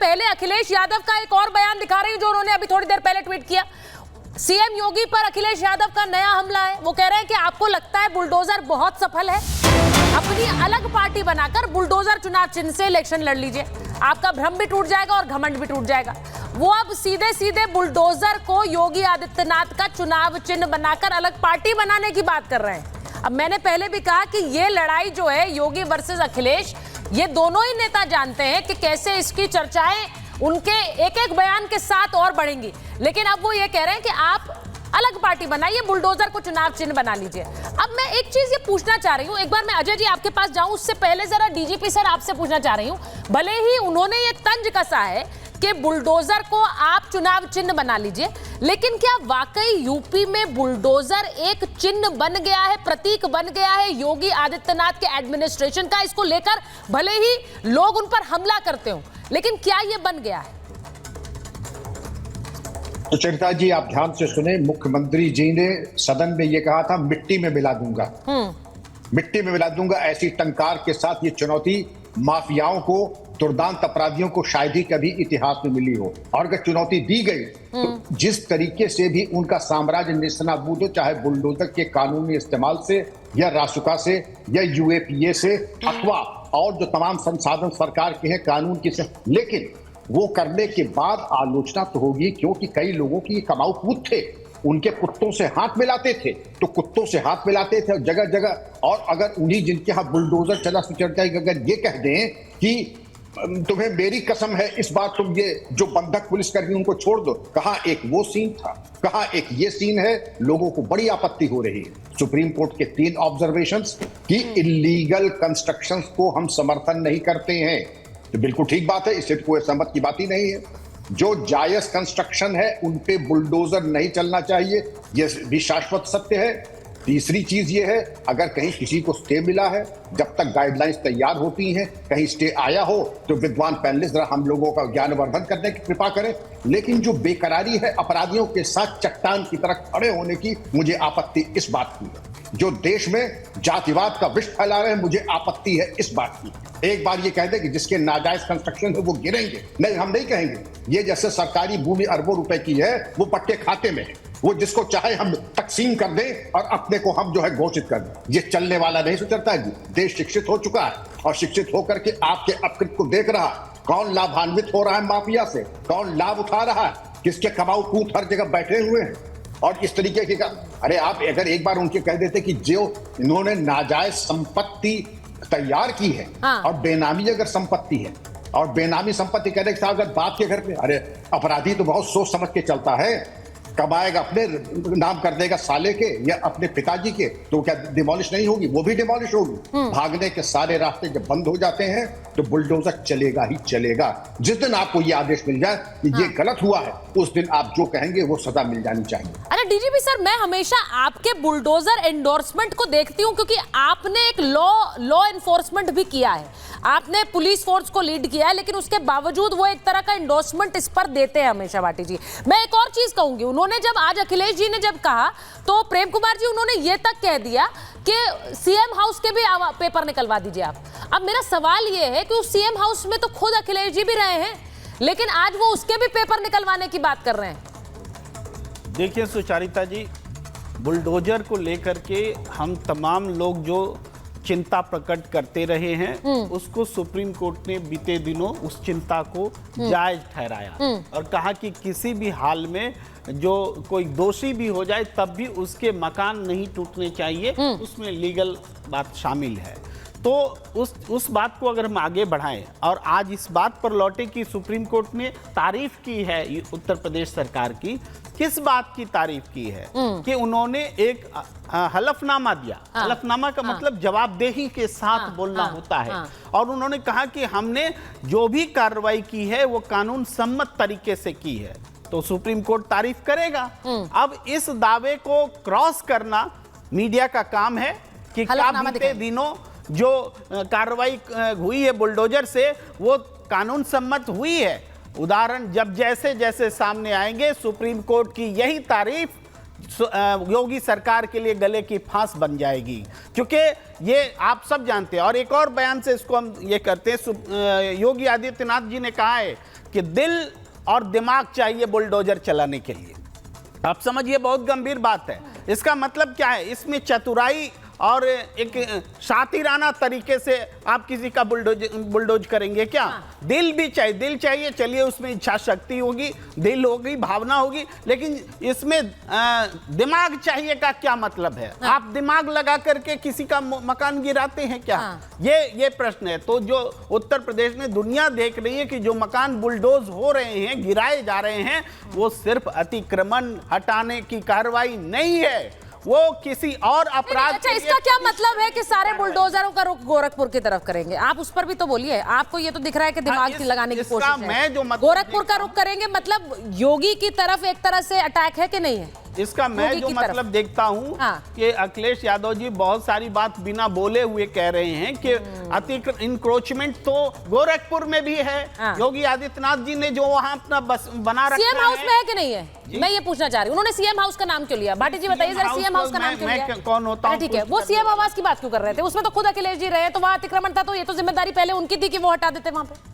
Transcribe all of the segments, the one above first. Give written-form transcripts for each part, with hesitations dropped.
पहले अखिलेश यादव का एक और बयान दिखा रही हूं जो उन्होंने अभी थोड़ी देर पहले ट्वीट किया। सीएम योगी पर अखिलेश यादव का नया हमला है। वो कह रहे हैं कि आपको लगता है बुलडोजर बहुत सफल है, अपनी अलग पार्टी बनाकर बुलडोजर चुनाव चिन्ह से इलेक्शन लड़ लीजिए, आपका भ्रम भी टूट जाएगा और घमंड भी टूट जाएगा। वो अब सीधे सीधे बुलडोजर को योगी आदित्यनाथ का चुनाव चिन्ह बनाकर अलग पार्टी बनाने की बात कर रहे हैं। अब मैंने पहले भी कहा कि ये लड़ाई जो है योगी वर्सेस अखिलेश, ये दोनों ही नेता जानते हैं कि कैसे इसकी चर्चाएं उनके एक एक बयान के साथ और बढ़ेंगी, लेकिन अब वो ये कह रहे हैं कि आप अलग पार्टी बनाइए, बुलडोजर को चुनाव चिन्ह बना लीजिए। अब मैं एक चीज ये पूछना चाह रही हूं, एक बार मैं अजय जी आपके पास जाऊं उससे पहले जरा डीजीपी सर आपसे पूछना चाह रही हूं, भले ही उन्होंने ये तंज कसा है कि बुलडोजर को आप चुनाव चिन्ह बना लीजिए, लेकिन क्या वाकई यूपी में बुलडोजर एक चिन्ह बन गया है, प्रतीक बन गया है योगी आदित्यनाथ के एडमिनिस्ट्रेशन का? इसको लेकर भले ही लोग उन पर हमला करते हो, लेकिन क्या यह बन गया है? तो चरिता जी आप ध्यान से सुने, मुख्यमंत्री जी ने सदन में यह कहा था मिट्टी में मिला दूंगा, मिट्टी में मिला दूंगा। ऐसी टंकार के साथ ये चुनौती माफियाओं को, दुर्दांत अपराधियों को शायद ही कभी इतिहास में मिली हो। और अगर चुनौती दी गई तो जिस तरीके से भी उनका साम्राज्य नेस्तनाबूद हो, चाहे बुलडोजर के कानूनी इस्तेमाल से या रासुका से या यूएपीए से अथवा और जो तमाम संसाधन सरकार के हैं कानून की से, लेकिन वो करने के बाद आलोचना तो होगी, क्योंकि कई लोगों की कमाऊ पूत थे, उनके कुत्तों से हाथ मिलाते थे, तो कुत्तों से हाथ मिलाते थे जगह जगह। और अगर उन्हीं जिनके यहाँ बुलडोजर चला चढ़ता है, अगर ये कह दें कि तुम्हें मेरी कसम है इस बार तुम ये जो बंधक पुलिसकर्मी उनको छोड़ दो, कहाँ एक वो सीन था, कहाँ एक ये सीन है, लोगों को बड़ी आपत्ति हो रही है। सुप्रीम कोर्ट के 3 ऑब्जर्वेशंस कि इलीगल कंस्ट्रक्शंस को हम समर्थन नहीं करते हैं, तो बिल्कुल ठीक बात है, इससे कोई सहमत की बात ही नहीं है। जो जायज कंस्ट्रक्शन है उन पे बुलडोजर नहीं चलना चाहिए, यह भी शाश्वत सत्य है। तीसरी चीज ये है, अगर कहीं किसी को स्टे मिला है, जब तक गाइडलाइंस तैयार होती हैं, कहीं स्टे आया हो तो विद्वान पैनलिस्ट जरा हम लोगों का ज्ञानवर्धन करने की कृपा करें। लेकिन जो बेकरारी है अपराधियों के साथ चट्टान की तरह खड़े होने की, मुझे आपत्ति इस बात की है। जो देश में जातिवाद का विष फैला रहे हैं, मुझे आपत्ति है इस बात की। एक बार ये कह दे कि जिसके नाजायज कंस्ट्रक्शन है वो गिरेंगे, नहीं, हम नहीं कहेंगे। ये जैसे सरकारी भूमि अरबों रुपए की है, वो पट्टे खाते में है, वो जिसको चाहे हम तकसीम कर दें और अपने को हम जो है घोषित कर दें। ये चलने वाला नहीं सोचता है जी। देश शिक्षित हो चुका है और शिक्षित होकर के आपके अपकृत को देख रहा है। कौन लाभान्वित हो रहा है माफिया से, कौन लाभ उठा रहा है, किसके कमाऊ पूत हर जगह बैठे हुए हैं। और इस तरीके की अरे आप अगर एक बार उनके कह देते कि जो इन्होंने नाजायज संपत्ति तैयार की है, हाँ। और बेनामी अगर संपत्ति है, और बेनामी संपत्ति कहने के साथ अगर बाप के घर पे, अरे अपराधी तो बहुत सोच समझ के चलता है, कमाएगा अपने नाम कर देगा साले के या अपने पिताजी के, तो क्या डिमोलिश नहीं होगी? वो भी डिमोलिश होगी। भागने के सारे रास्ते जब बंद हो जाते हैं तो बुलडोजर चलेगा ही चलेगा। जिस दिन आपको ये आदेश मिल जाए कि ये गलत हुआ है, उस दिन आप जो कहेंगे वो सजा मिल जानी चाहिए। अरे डीजीपी सर, मैं हमेशा आपके बुलडोजर एंडोर्समेंट को देखती हूँ, क्योंकि आपने एक लॉ एनफोर्समेंट भी किया है, आपने पुलिस फोर्स को लीड किया है, लेकिन उसके बावजूद वो एक तरह का एंडोर्समेंट इस पर देते हैं हमेशा। भाटी जी, मैं एक और चीज कहूंगी, उन्होंने जब आज अखिलेश जी ने जब कहा तो प्रेम कुमार जी उन्होंने ये तक कह दिया कि सीएम हाउस के भी पेपर निकलवा दीजिए आप। अब मेरा सवाल ये है कि उस सीएम हाउस में तो खुद अखिलेश जी भी रहे हैं, लेकिन आज वो उसके भी पेपर निकलवाने की बात कर रहे हैं। देखिए सुचारिता जी, बुलडोजर को लेकर के हम तमाम लोग जो चिंता प्रकट करते रहे हैं, उसको सुप्रीम कोर्ट ने बीते दिनों उस चिंता को जायज ठहराया और कहा कि किसी भी हाल में जो कोई दोषी भी हो जाए तब भी उसके मकान नहीं टूटने चाहिए, उसमें लीगल बात शामिल है। तो उस बात को अगर हम आगे बढ़ाएं और आज इस बात पर लौटे कि सुप्रीम कोर्ट ने तारीफ की है उत्तर प्रदेश सरकार की, किस बात की तारीफ की है कि उन्होंने एक हलफनामा दिया। हलफनामा का मतलब जवाबदेही के साथ बोलना होता है, और उन्होंने कहा कि हमने जो भी कार्रवाई की है वो कानून सम्मत तरीके से की है, तो सुप्रीम कोर्ट तारीफ करेगा। अब इस दावे को क्रॉस करना मीडिया का काम है कि क्या बीते दिनों जो कार्रवाई हुई है बुलडोजर से वो कानून सम्मत हुई है। उदाहरण जब जैसे जैसे सामने आएंगे, सुप्रीम कोर्ट की यही तारीफ योगी सरकार के लिए गले की फांस बन जाएगी, क्योंकि ये आप सब जानते हैं। और एक और बयान से इसको हम ये करते हैं, योगी आदित्यनाथ जी ने कहा है कि दिल और दिमाग चाहिए बुलडोजर चलाने के लिए। आप समझिए, बहुत गंभीर बात है। इसका मतलब क्या है? इसमें चतुराई और एक शातिराना तरीके से आप किसी का बुलडोज करेंगे क्या? दिल भी चाहिए, दिल चाहिए, चलिए उसमें इच्छा शक्ति होगी, दिल होगी, भावना होगी, लेकिन इसमें दिमाग चाहिए का क्या मतलब है? आप दिमाग लगा करके किसी का मकान गिराते हैं क्या? ये प्रश्न है। तो जो उत्तर प्रदेश में दुनिया देख रही है कि जो मकान बुलडोज हो रहे हैं, गिराए जा रहे हैं, वो सिर्फ अतिक्रमण हटाने की कार्रवाई नहीं है, वो किसी और अपराध। अच्छा, इसका क्या मतलब है कि सारे बुलडोजरों का रुख गोरखपुर की तरफ करेंगे? आप उस पर भी तो बोलिए। आपको ये तो दिख रहा है कि दिमाग की लगाने की कोशिश है। मैं जो मतलब गोरखपुर का रुख करेंगे, मतलब योगी की तरफ एक तरह से अटैक है कि नहीं है? इसका मैं जो मतलब देखता हूं कि अखिलेश यादव जी बहुत सारी बात बिना बोले हुए कह रहे हैं कि इंक्रोचमेंट तो गोरखपुर में भी है। योगी आदित्यनाथ जी ने जो वहां अपना बस बना रखा है, सीएम हाउस में है कि नहीं है? मैं ये पूछना चाह रही हूँ। उन्होंने सीएम हाउस का नाम क्यों लिया? भाटी जी बताइए जरा, सीएम हाउस का नाम क्यों लिया? कौन होता हूं? ठीक है, वो सीएम आवास की बात क्यों कर रहे थे? उसमें तो खुद अखिलेश जी रहे, तो वहां अतिक्रमण था, तो ये तो जिम्मेदारी पहले उनकी थी कि वो हटा देते वहां पे।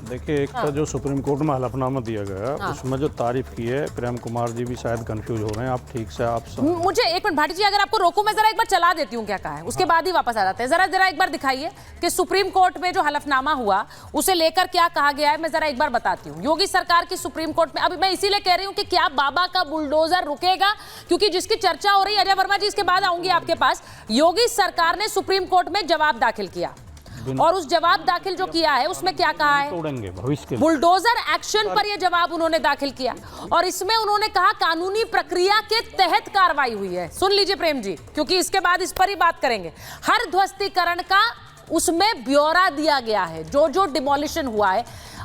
देखिए, एक तो जो सुप्रीम कोर्ट में हलफनामा दिया गया, उसमें जो तारीफ की है, प्रेम कुमार जी भी शायद कंफ्यूज हो रहे हैं। आप ठीक से आप मुझे एक मिनट भाटी जी, अगर आपको रोकूं, मैं जरा एक बार चला देती हूँ क्या कहा है, उसके बाद ही वापस आ जाते हैं। जरा एक बार दिखाइए कि सुप्रीम कोर्ट में जो हलफनामा हुआ उसे लेकर क्या कहा गया है। मैं जरा एक बार बताती हूँ। योगी सरकार की सुप्रीम कोर्ट में, अभी मैं इसीलिए कह रही हूँ कि क्या बाबा का बुलडोजर रुकेगा, क्योंकि जिसकी चर्चा हो रही है, अजय वर्मा जी इसके बाद आऊंगी आपके पास। योगी सरकार ने सुप्रीम कोर्ट में जवाब दाखिल किया, और उस जवाब दाखिल जो किया है उसमें क्या कहा है? तोड़ेंगे भविष्य के बुलडोजर एक्शन पर यह जवाब उन्होंने दाखिल किया, और इसमें उन्होंने कहा कानूनी प्रक्रिया के तहत कार्रवाई हुई है। सुन लीजिए प्रेम जी, क्योंकि इसके बाद इस पर ही बात करेंगे। हर ध्वस्तीकरण का उसमें ब्यौरा दिया गया है, जो डिमोलिशन हुआ है,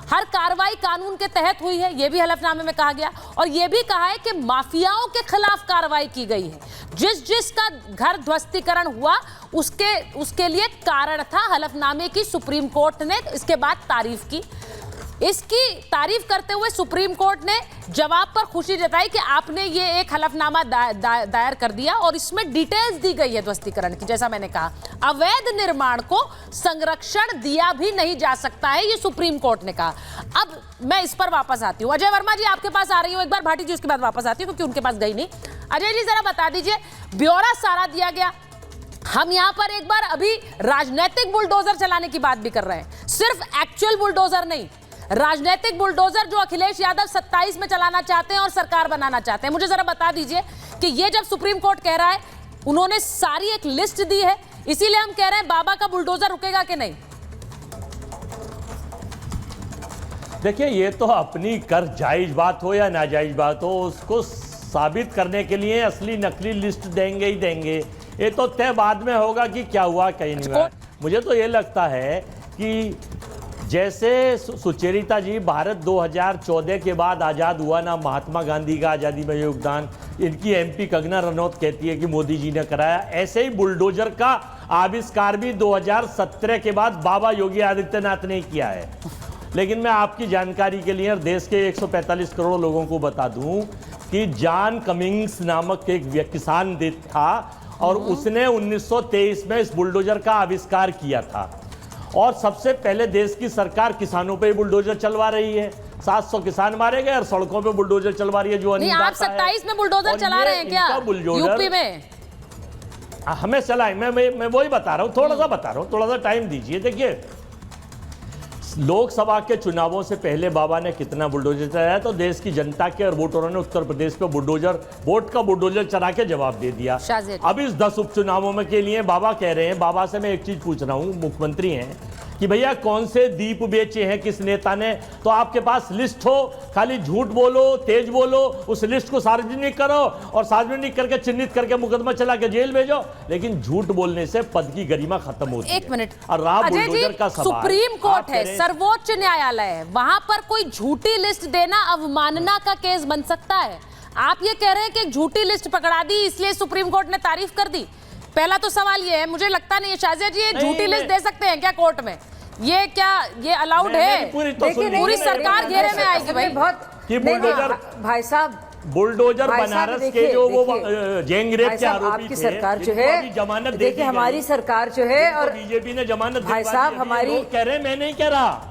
हर कार्रवाई कानून के तहत हुई है, यह भी हलफनामे में कहा गया। और यह भी कहा है कि माफियाओं के खिलाफ कार्रवाई की गई है। जिसका घर ध्वस्तीकरण हुआ उसके लिए कारण था। हलफनामे की सुप्रीम कोर्ट ने इसके बाद तारीफ की। इसकी तारीफ करते हुए सुप्रीम कोर्ट ने जवाब पर खुशी जताई कि आपने ये एक हलफनामा दायर कर दिया, और इसमें डिटेल्स दी गई है ध्वस्तीकरण की। जैसा मैंने कहा, अवैध निर्माण को संरक्षण दिया भी नहीं जा सकता है, ये सुप्रीम कोर्ट ने कहा। अब मैं इस पर वापस आती हूँ। अजय वर्मा जी आपके पास आ रही हूँ एक बार, भाटी जी उसके बाद वापस आती हूँ क्योंकि उनके पास गई नहीं। अजय जी जरा बता दीजिए, ब्यौरा सारा दिया गया, हम यहां पर एक बार अभी राजनीतिक बुलडोजर चलाने की बात भी कर रहे हैं, सिर्फ एक्चुअल बुलडोजर नहीं, राजनीतिक बुलडोजर जो अखिलेश यादव 27 में चलाना चाहते हैं और सरकार बनाना चाहते हैं। मुझे जरा बता दीजिए कि ये जब सुप्रीम कोर्ट कह रहा है, उन्होंने सारी एक लिस्ट दी है, इसीलिए हम कह रहे हैं बाबा का बुलडोजर रुकेगा कि नहीं? देखिए, ये तो अपनी कर जायज बात हो या नाजायज बात हो, उसको साबित करने के लिए असली नकली लिस्ट देंगे ही देंगे। ये तो तय बाद में होगा कि क्या हुआ कहीं नहीं हुआ। मुझे तो ये लगता है कि जैसे सुचरिता जी, भारत 2014 के बाद आज़ाद हुआ ना, महात्मा गांधी का आज़ादी में योगदान इनकी एमपी कंगना रनौत कहती है कि मोदी जी ने कराया, ऐसे ही बुलडोजर का आविष्कार भी 2017 के बाद बाबा योगी आदित्यनाथ ने किया है। लेकिन मैं आपकी जानकारी के लिए और देश के 145 करोड़ लोगों को बता दूं कि जॉन कमिंग्स नामक एक किसान था, और उसने 1923 में इस बुलडोजर का आविष्कार किया था, और सबसे पहले देश की सरकार किसानों पे बुलडोजर चलवा रही है। 700 किसान मारे गए और सड़कों पे बुलडोजर चलवा रही है। जो नहीं, आप 27 में बुलडोजर चला रहे हैं क्या यूपी में? हमें चलाए, मैं वही बता रहा हूँ, थोड़ा सा बता रहा हूँ, थोड़ा सा टाइम दीजिए। देखिए, लोकसभा के चुनावों से पहले बाबा ने कितना बुलडोजर चलाया, तो देश की जनता के और वोटरों ने उत्तर प्रदेश पे वोट का बुलडोजर चला के जवाब दे दिया। अब इस 10 उपचुनावों में के लिए बाबा कह रहे हैं, बाबा से मैं एक चीज पूछ रहा हूं, मुख्यमंत्री हैं, कि भैया कौन से दीप बेचे हैं किस नेता ने, तो आपके पास लिस्ट हो, खाली झूठ बोलो, तेज बोलो, उस लिस्ट को सार्वजनिक करो और सार्वजनिक करके चिन्हित करके मुकदमा चला के जेल भेजो। लेकिन झूठ बोलने से पद की गरिमा खत्म होती है। एक मिनट, और बुलडोजर का सवाल, सुप्रीम कोर्ट है, सर्वोच्च न्यायालय है, वहां पर कोई झूठी लिस्ट देना अवमानना का केस बन सकता है। आप ये कह रहे हैं कि एक झूठी लिस्ट पकड़ा दी इसलिए सुप्रीम कोर्ट ने तारीफ कर दी। पहला तो सवाल ये है, मुझे लगता नहीं है शाजिया जी ये झूठी लिस्ट दे सकते हैं क्या कोर्ट में? ये क्या ये अलाउड है? पूरी सरकार घेरे में आएगी भाई। कि बुलडोजर भाई साहब, बुलडोजर बनारस के जो वो गैंगरेप के आरोपी आपकी थे, सरकार जो है, जमानत देखिए हमारी सरकार जो है, और बीजेपी ने जमानत भाई साहब हमारी कह रहे हैं, मैं नहीं कह रहा,